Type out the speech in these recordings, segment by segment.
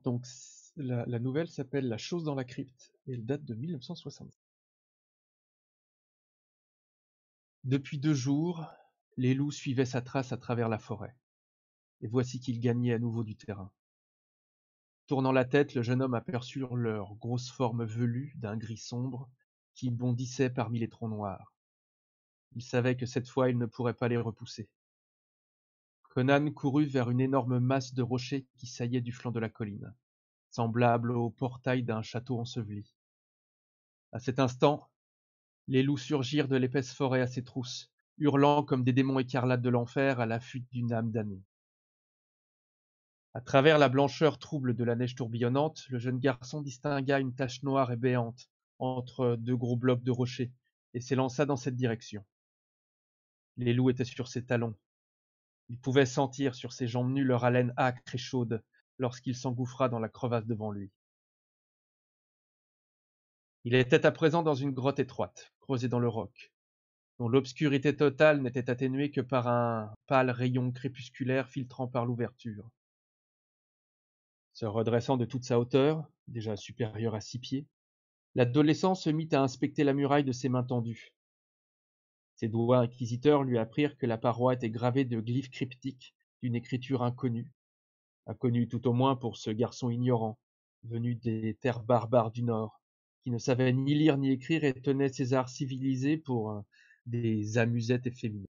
Donc la nouvelle s'appelle La chose dans la crypte et elle date de 1960. Depuis 2 jours, les loups suivaient sa trace à travers la forêt, et voici qu'ils gagnaient à nouveau du terrain. Tournant la tête, le jeune homme aperçut leur grosse forme velue d'un gris sombre qui bondissait parmi les troncs noirs. Il savait que cette fois il ne pourrait pas les repousser. Conan courut vers une énorme masse de rochers qui saillaient du flanc de la colline, semblable au portail d'un château enseveli. À cet instant, les loups surgirent de l'épaisse forêt à ses trousses, hurlant comme des démons écarlates de l'enfer à la fuite d'une âme damnée. À travers la blancheur trouble de la neige tourbillonnante, le jeune garçon distingua une tache noire et béante entre 2 gros blocs de rochers et s'élança dans cette direction. Les loups étaient sur ses talons. Il pouvait sentir sur ses jambes nues leur haleine âcre et chaude lorsqu'il s'engouffra dans la crevasse devant lui. Il était à présent dans une grotte étroite, creusée dans le roc, dont l'obscurité totale n'était atténuée que par un pâle rayon crépusculaire filtrant par l'ouverture. Se redressant de toute sa hauteur, déjà supérieure à 6 pieds, l'adolescent se mit à inspecter la muraille de ses mains tendues. Ses doigts inquisiteurs lui apprirent que la paroi était gravée de glyphes cryptiques d'une écriture inconnue, inconnue tout au moins pour ce garçon ignorant, venu des terres barbares du Nord, qui ne savait ni lire ni écrire et tenait ses arts civilisés pour des amusettes efféminées.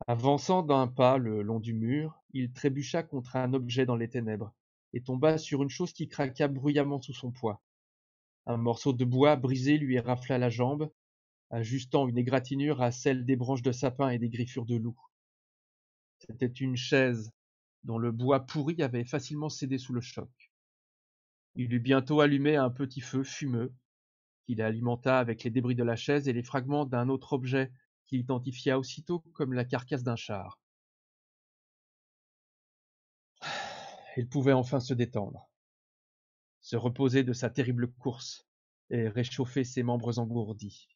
Avançant d'un pas le long du mur, il trébucha contre un objet dans les ténèbres et tomba sur une chose qui craqua bruyamment sous son poids. Un morceau de bois brisé lui rafla la jambe, ajustant une égratignure à celle des branches de sapin et des griffures de loup. C'était une chaise dont le bois pourri avait facilement cédé sous le choc. Il eut bientôt allumé un petit feu fumeux, qu'il alimenta avec les débris de la chaise et les fragments d'un autre objet qu'il identifia aussitôt comme la carcasse d'un char. Il pouvait enfin se détendre, se reposer de sa terrible course et réchauffer ses membres engourdis.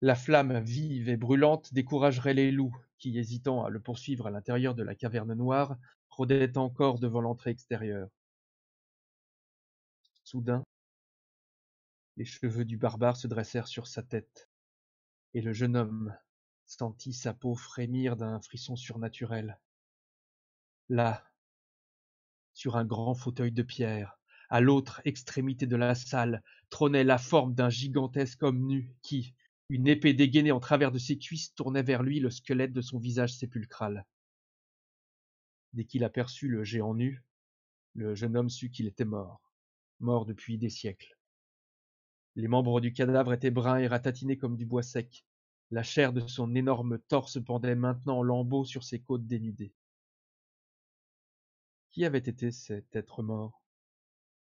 La flamme vive et brûlante découragerait les loups qui, hésitant à le poursuivre à l'intérieur de la caverne noire, rôdaient encore devant l'entrée extérieure. Soudain, les cheveux du barbare se dressèrent sur sa tête, et le jeune homme sentit sa peau frémir d'un frisson surnaturel. Là, sur un grand fauteuil de pierre, à l'autre extrémité de la salle, trônait la forme d'un gigantesque homme nu qui, une épée dégainée en travers de ses cuisses, tournait vers lui le squelette de son visage sépulcral. Dès qu'il aperçut le géant nu, le jeune homme sut qu'il était mort, mort depuis des siècles. Les membres du cadavre étaient bruns et ratatinés comme du bois sec. La chair de son énorme torse pendait maintenant en lambeaux sur ses côtes dénudées. Qui avait été cet être mort?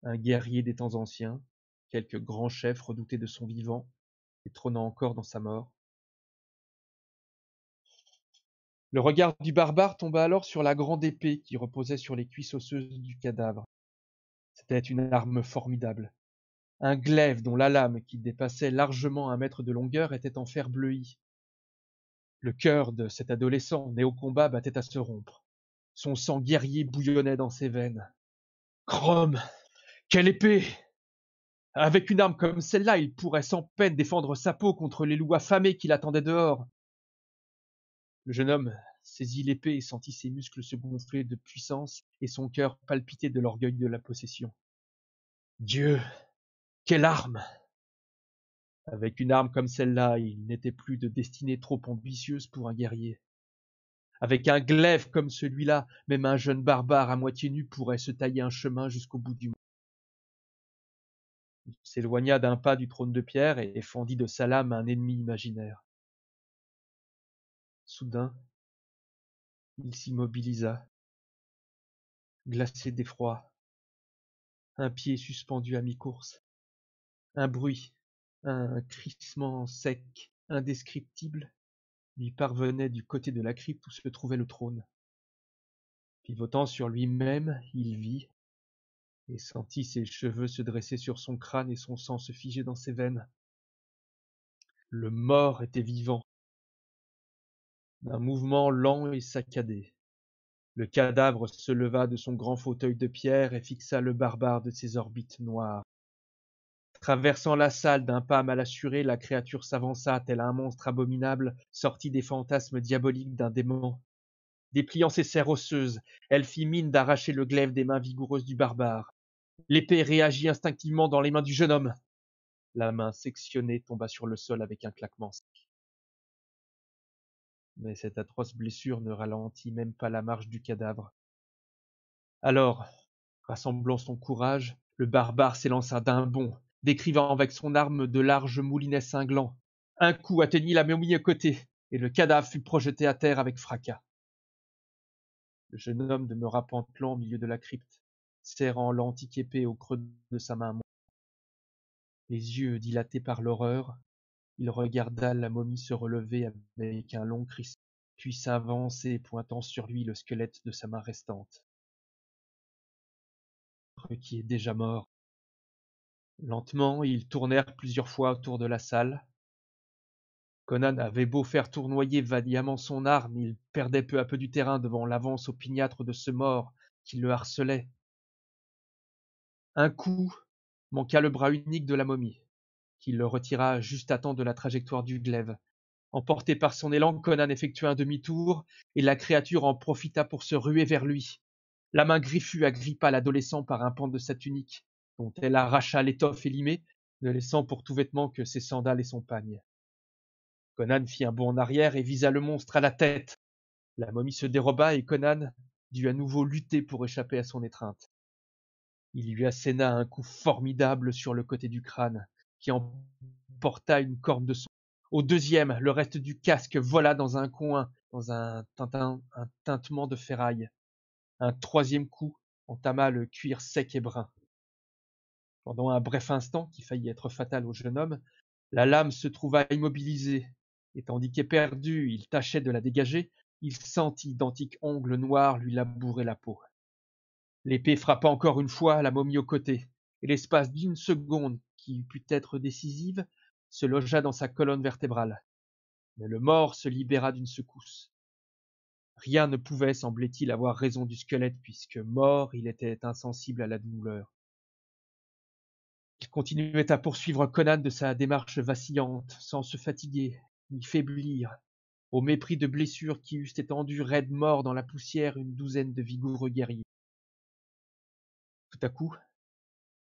Un guerrier des temps anciens, quelque grand chef redouté de son vivant et trônant encore dans sa mort? Le regard du barbare tomba alors sur la grande épée qui reposait sur les cuisses osseuses du cadavre. C'était une arme formidable. Un glaive dont la lame, qui dépassait largement 1 mètre de longueur, était en fer bleui. Le cœur de cet adolescent, né au combat, battait à se rompre. Son sang guerrier bouillonnait dans ses veines. Chrome! Quelle épée! Avec une arme comme celle-là, il pourrait sans peine défendre sa peau contre les loups affamés qui l'attendaient dehors. Le jeune homme saisit l'épée et sentit ses muscles se gonfler de puissance et son cœur palpiter de l'orgueil de la possession. Dieu! Quelle arme! Avec une arme comme celle-là, il n'était plus de destinée trop ambitieuse pour un guerrier. Avec un glaive comme celui-là, même un jeune barbare à moitié nu pourrait se tailler un chemin jusqu'au bout du monde. Il s'éloigna d'un pas du trône de pierre et fendit de sa lame un ennemi imaginaire. Soudain, il s'immobilisa, glacé d'effroi, un pied suspendu à mi-course. Un bruit, un crissement sec, indescriptible, lui parvenait du côté de la crypte où se trouvait le trône. Pivotant sur lui-même, il vit et sentit ses cheveux se dresser sur son crâne et son sang se figer dans ses veines. Le mort était vivant, d'un mouvement lent et saccadé. Le cadavre se leva de son grand fauteuil de pierre et fixa le barbare de ses orbites noires. Traversant la salle d'un pas mal assuré, la créature s'avança tel un monstre abominable sorti des fantasmes diaboliques d'un démon. Dépliant ses serres osseuses, elle fit mine d'arracher le glaive des mains vigoureuses du barbare. L'épée réagit instinctivement dans les mains du jeune homme. La main sectionnée tomba sur le sol avec un claquement sec. Mais cette atroce blessure ne ralentit même pas la marche du cadavre. Alors, rassemblant son courage, le barbare s'élança d'un bond, décrivant avec son arme de larges moulinets cinglants. Un coup atteignit la momie à côté, et le cadavre fut projeté à terre avec fracas. Le jeune homme demeura pantelant au milieu de la crypte, serrant l'antique épée au creux de sa main. Les yeux dilatés par l'horreur, il regarda la momie se relever avec un long cri, puis s'avancer, pointant sur lui le squelette de sa main restante, qui est déjà mort. Lentement, ils tournèrent plusieurs fois autour de la salle. Conan avait beau faire tournoyer vaillamment son arme, il perdait peu à peu du terrain devant l'avance opiniâtre de ce mort qui le harcelait. Un coup manqua le bras unique de la momie, qui le retira juste à temps de la trajectoire du glaive. Emporté par son élan, Conan effectua un demi-tour, et la créature en profita pour se ruer vers lui. La main griffue agrippa l'adolescent par un pan de sa tunique, dont elle arracha l'étoffe élimée, ne laissant pour tout vêtement que ses sandales et son pagne. Conan fit un bond en arrière et visa le monstre à la tête. La momie se déroba et Conan dut à nouveau lutter pour échapper à son étreinte. Il lui asséna un coup formidable sur le côté du crâne, qui emporta une corne de son. Au deuxième, le reste du casque vola dans un coin, dans un tintement de ferraille. Un troisième coup entama le cuir sec et brun. Pendant un bref instant, qui faillit être fatal au jeune homme, la lame se trouva immobilisée, et tandis qu'éperdu, il tâchait de la dégager, il sentit d'antiques ongles noirs lui labourer la peau. L'épée frappa encore une fois la momie au côté, et l'espace d'une seconde qui eût pu être décisive se logea dans sa colonne vertébrale. Mais le mort se libéra d'une secousse. Rien ne pouvait, semblait-il, avoir raison du squelette, puisque mort, il était insensible à la douleur. Il continuait à poursuivre Conan de sa démarche vacillante, sans se fatiguer, ni faiblir, au mépris de blessures qui eussent étendu raide mort dans la poussière une douzaine de vigoureux guerriers. Tout à coup,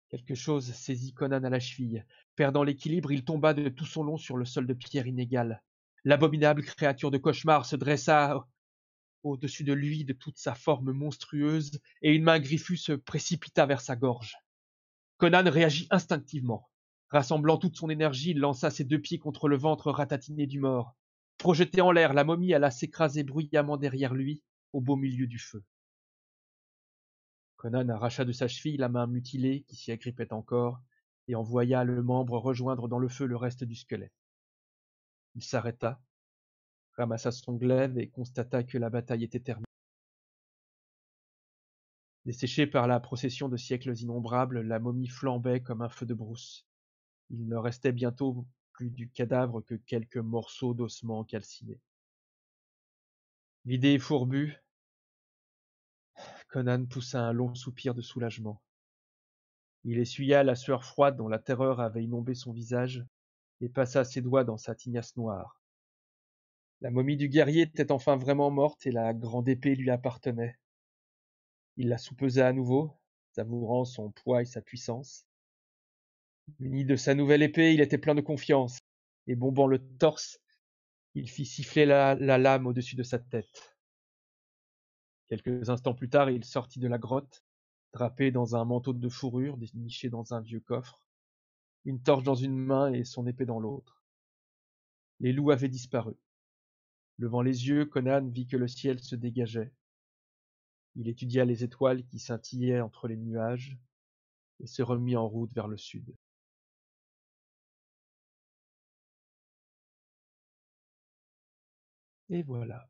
quelque chose saisit Conan à la cheville. Perdant l'équilibre, il tomba de tout son long sur le sol de pierre inégale. L'abominable créature de cauchemar se dressa au-dessus de lui de toute sa forme monstrueuse, et une main griffue se précipita vers sa gorge. Conan réagit instinctivement. Rassemblant toute son énergie, il lança ses deux pieds contre le ventre ratatiné du mort. Projetée en l'air, la momie alla s'écraser bruyamment derrière lui, au beau milieu du feu. Conan arracha de sa cheville la main mutilée qui s'y agrippait encore, et envoya le membre rejoindre dans le feu le reste du squelette. Il s'arrêta, ramassa son glaive et constata que la bataille était terminée. Desséchée par la procession de siècles innombrables, la momie flambait comme un feu de brousse. Il ne restait bientôt plus du cadavre que quelques morceaux d'ossements calcinés. Vidé et fourbu, Conan poussa un long soupir de soulagement. Il essuya la sueur froide dont la terreur avait inondé son visage et passa ses doigts dans sa tignasse noire. La momie du guerrier était enfin vraiment morte et la grande épée lui appartenait. Il la soupesa à nouveau, savourant son poids et sa puissance. Muni de sa nouvelle épée, il était plein de confiance, et bombant le torse, il fit siffler la lame au-dessus de sa tête. Quelques instants plus tard, il sortit de la grotte, drapé dans un manteau de fourrure niché dans un vieux coffre, une torche dans une main et son épée dans l'autre. Les loups avaient disparu. Levant les yeux, Conan vit que le ciel se dégageait. Il étudia les étoiles qui scintillaient entre les nuages et se remit en route vers le sud. Et voilà.